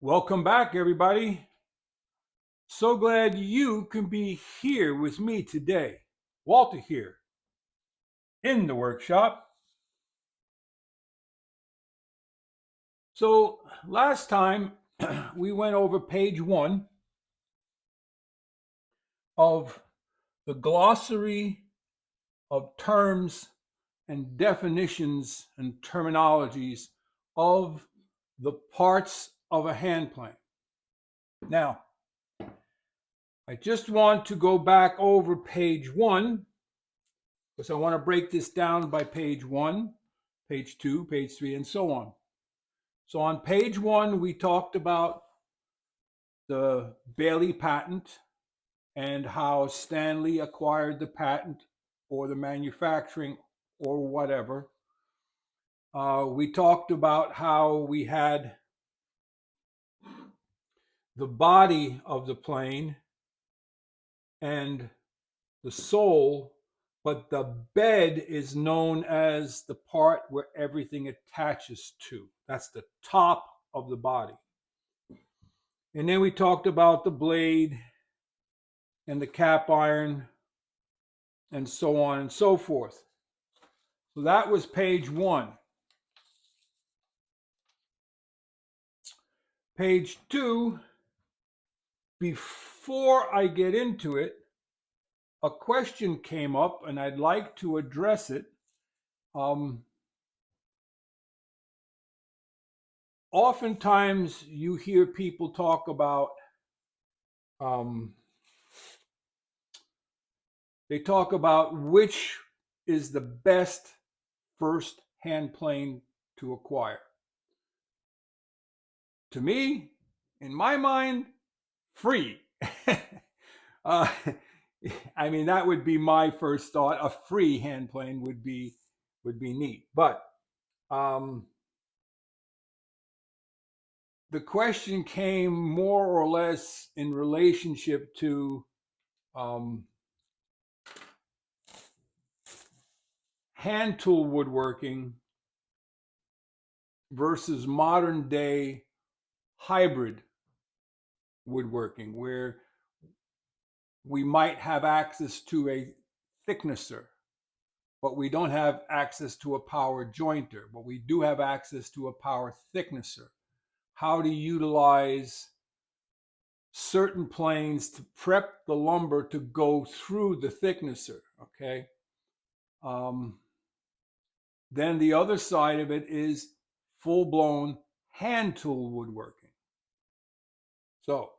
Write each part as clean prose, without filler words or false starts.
Welcome back, everybody. So glad you can be here with me today. Walter here in the workshop. So, last time we went over page 1 of the glossary of terms and definitions and terminologies of the parts of a hand plane. Now, I just want to go back over page 1 because I want to break this down by page 1, page 2, page 3, and so on. So on page 1, we talked about the Bailey patent and how Stanley acquired the patent or the manufacturing or whatever. We talked about how we had the body of the plane and the sole, but the bed is known as the part where everything attaches to. That's the top of the body. And then we talked about the blade and the cap iron and so on and so forth. So that was page 1. Page 2, before I get into it, a question came up and I'd like to address it. Oftentimes you hear people talk about they talk about which is the best first hand plane to acquire. To me, in my mind, free. uh, I mean, that would be my first thought. A free hand plane would be neat. But the question came more or less in relationship to hand tool woodworking versus modern day hybrid woodworking, where we might have access to a thicknesser, but we don't have access to a power jointer, but we do have access to a power thicknesser. How to utilize certain planes to prep the lumber to go through the thicknesser, okay? Then the other side of it is full-blown hand tool woodworking. So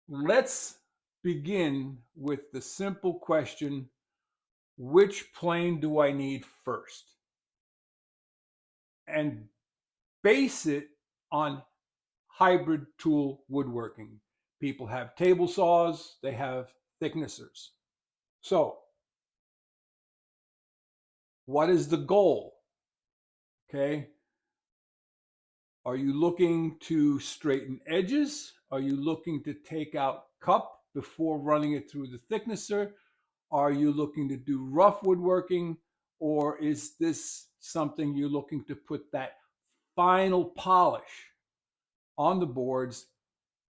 let's begin with the simple question, which plane do I need first? And base it on hybrid tool woodworking. People have table saws, they have thicknessers. So, what is the goal? Okay. Are you looking to straighten edges? Are you looking to take out cup before running it through the thicknesser? Are you looking to do rough woodworking? Or is this something you're looking to put that final polish on the boards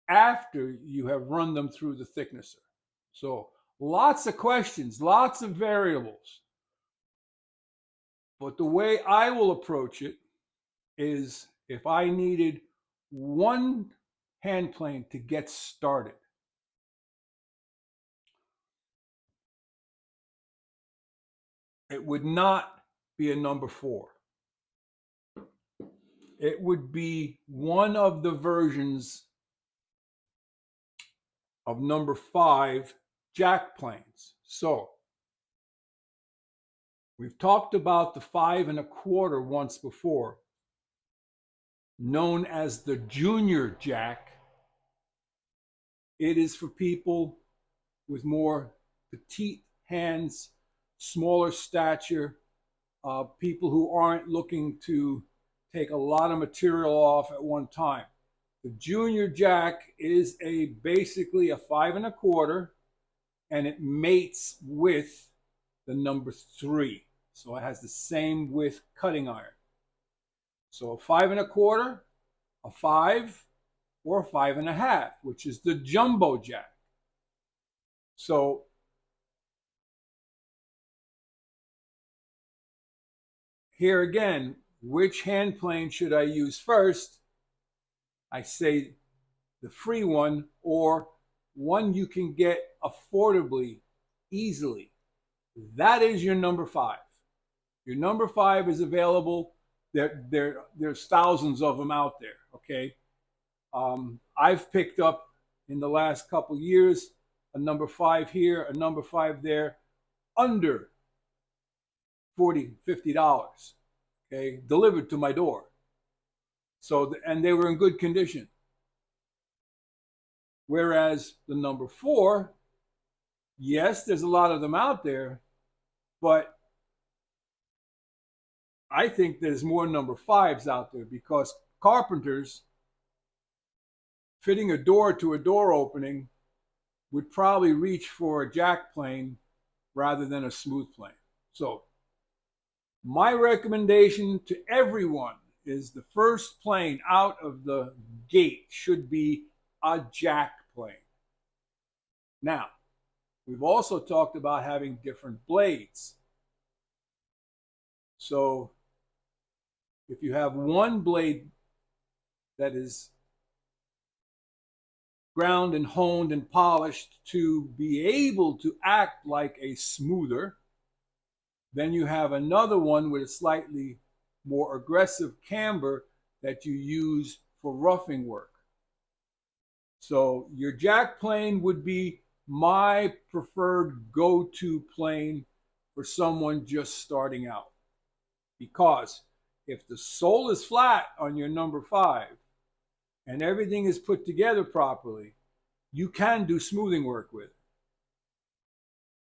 after you have run them through the thicknesser? So lots of questions, lots of variables. But the way I will approach it is if I needed one hand plane to get started, it would not be a number 4. It would be one of the versions of number 5 jack planes. So we've talked about the 5 1/4 once before, known as the junior jack. It is for people with more petite hands, smaller stature, people who aren't looking to take a lot of material off at one time. The junior jack is basically a 5 1/4, and it mates with the number 3. So it has the same width cutting iron. So a 5 1/4, a 5, or 5.5, which is the jumbo jack. So here again, which hand plane should I use first? I say the free one, or one you can get affordably, easily. That is your number five. Your number five is available. There's thousands of them out there. Okay, I've picked up in the last couple years a number five here, a number five there, under $40, $50. Okay, delivered to my door. So and they were in good condition. Whereas the number four, yes, there's a lot of them out there, but I think there's more number fives out there because carpenters fitting a door to a door opening would probably reach for a jack plane rather than a smooth plane. So my recommendation to everyone is the first plane out of the gate should be a jack plane. Now, we've also talked about having different blades. So if you have one blade that is ground and honed and polished to be able to act like a smoother, then you have another one with a slightly more aggressive camber that you use for roughing work. So your jack plane would be my preferred go-to plane for someone just starting out. Because if the sole is flat on your number five and everything is put together properly, you can do smoothing work with it.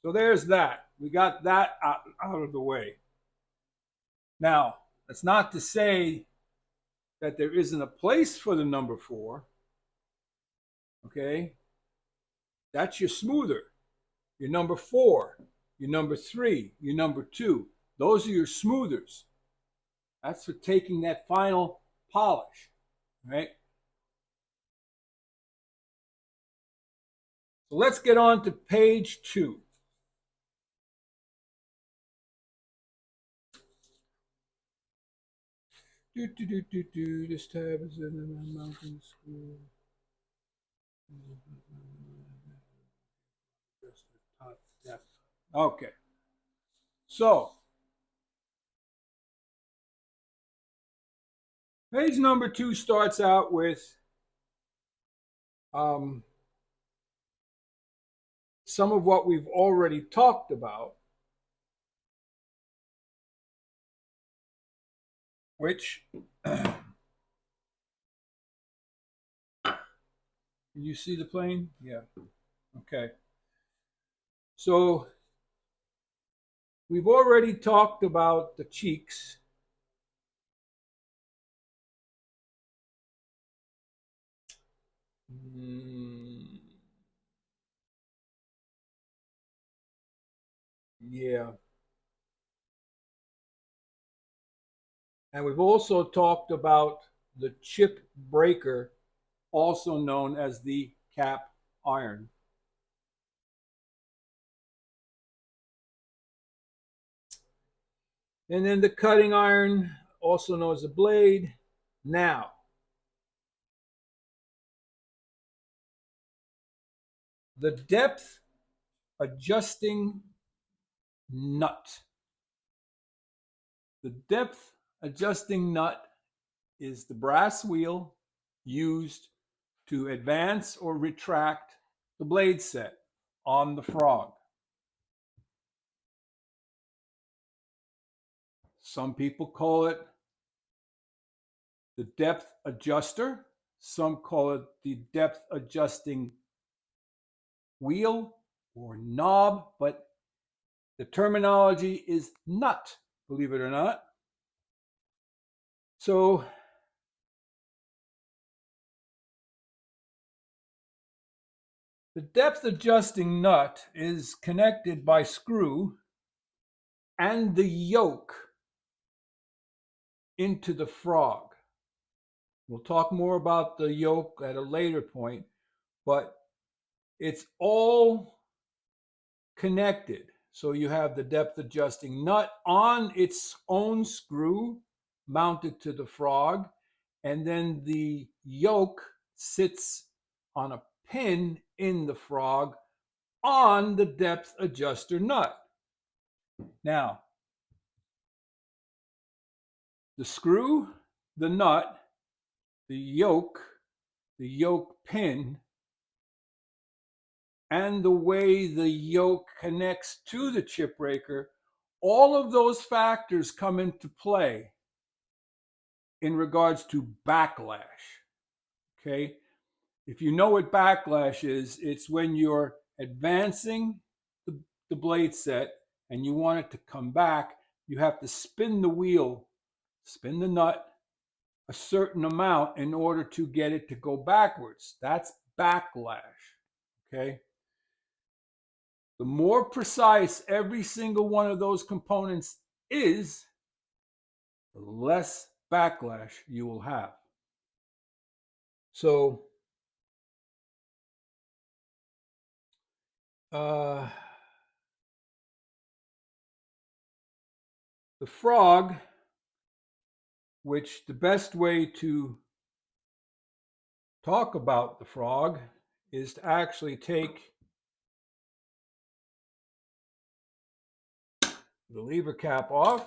So there's that. We got that out of the way. Now, that's not to say that there isn't a place for the number four. Okay? That's your smoother. Your number four, your number three, your number two. Those are your smoothers. That's for taking that final polish, right? So let's get on to page 2. This tab is in the mountain school. Okay. So, page number 2 starts out with some of what we've already talked about, which can you see the plane? Yeah. Okay. So we've already talked about the cheeks. Yeah. And we've also talked about the chip breaker, also known as the cap iron. And then the cutting iron, also known as a blade. Now, the depth adjusting nut. The depth adjusting nut is the brass wheel used to advance or retract the blade set on the frog. Some people call it the depth adjuster. Some call it the depth adjusting wheel or knob, but the terminology is nut, believe it or not. So the depth adjusting nut is connected by screw and the yoke into the frog. We'll talk more about the yoke at a later point, but it's all connected. So you have the depth adjusting nut on its own screw mounted to the frog, and then the yoke sits on a pin in the frog on the depth adjuster nut. Now, the screw, the nut, the yoke pin, and the way the yoke connects to the chip breaker, all of those factors come into play in regards to backlash. Okay? If you know what backlash is, it's when you're advancing the blade set and you want it to come back, you have to spin the wheel, spin the nut a certain amount in order to get it to go backwards. That's backlash. Okay? The more precise every single one of those components is, the less backlash you will have. So, the frog, which the best way to talk about the frog is to actually take the lever cap off,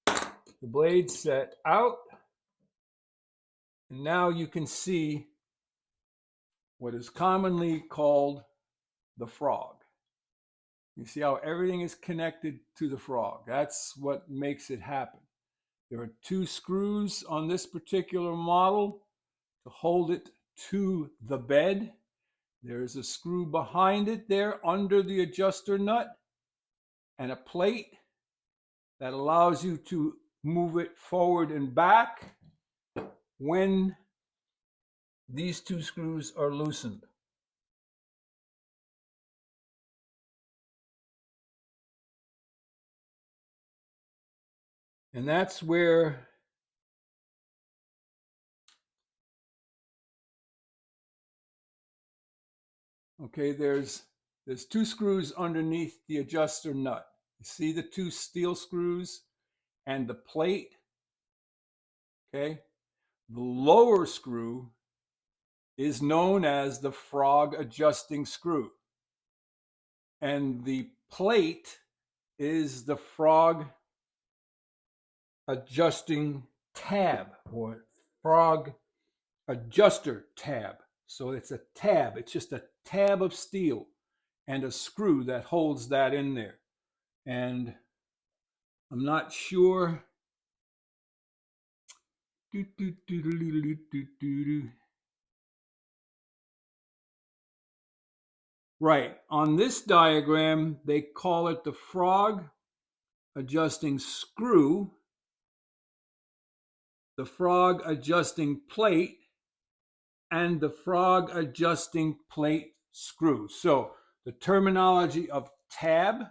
the blade set out, and now you can see what is commonly called the frog. You see how everything is connected to the frog. That's what makes it happen. There are 2 screws on this particular model to hold it to the bed. There's a screw behind it there under the adjuster nut and a plate that allows you to move it forward and back when these 2 screws are loosened. And that's where there's 2 screws underneath the adjuster nut. You see the 2 steel screws and the plate? Okay. The lower screw is known as the frog adjusting screw. And the plate is the frog adjusting tab or frog adjuster tab. So it's a tab. It's just a tab of steel and a screw that holds that in there. And I'm not sure. Right. On this diagram, they call it the frog adjusting screw, the frog adjusting plate, and the frog adjusting plate screw. So the terminology of tab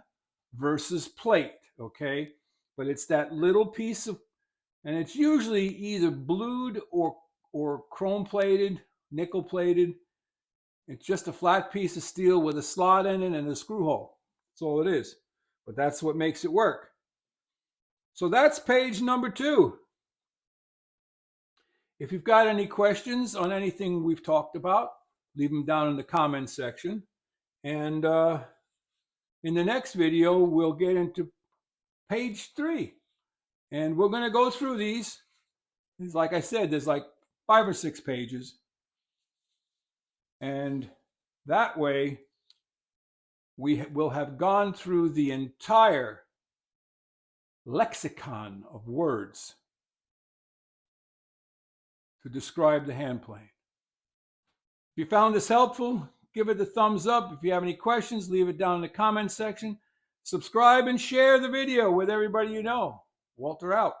versus plate, okay? But it's that little piece of, and it's usually either blued or chrome plated, nickel plated. It's just a flat piece of steel with a slot in it and a screw hole. That's all it is. But that's what makes it work. So that's page number 2. If you've got any questions on anything we've talked about, leave them down in the comments section. And in the next video, we'll get into page 3. And we're going to go through these. Like I said, there's like 5 or 6 pages. And that way, we will have gone through the entire lexicon of words to describe the hand plane. If you found this helpful, give it a thumbs up. If you have any questions, leave it down in the comments section. Subscribe and share the video with everybody you know. Walter out.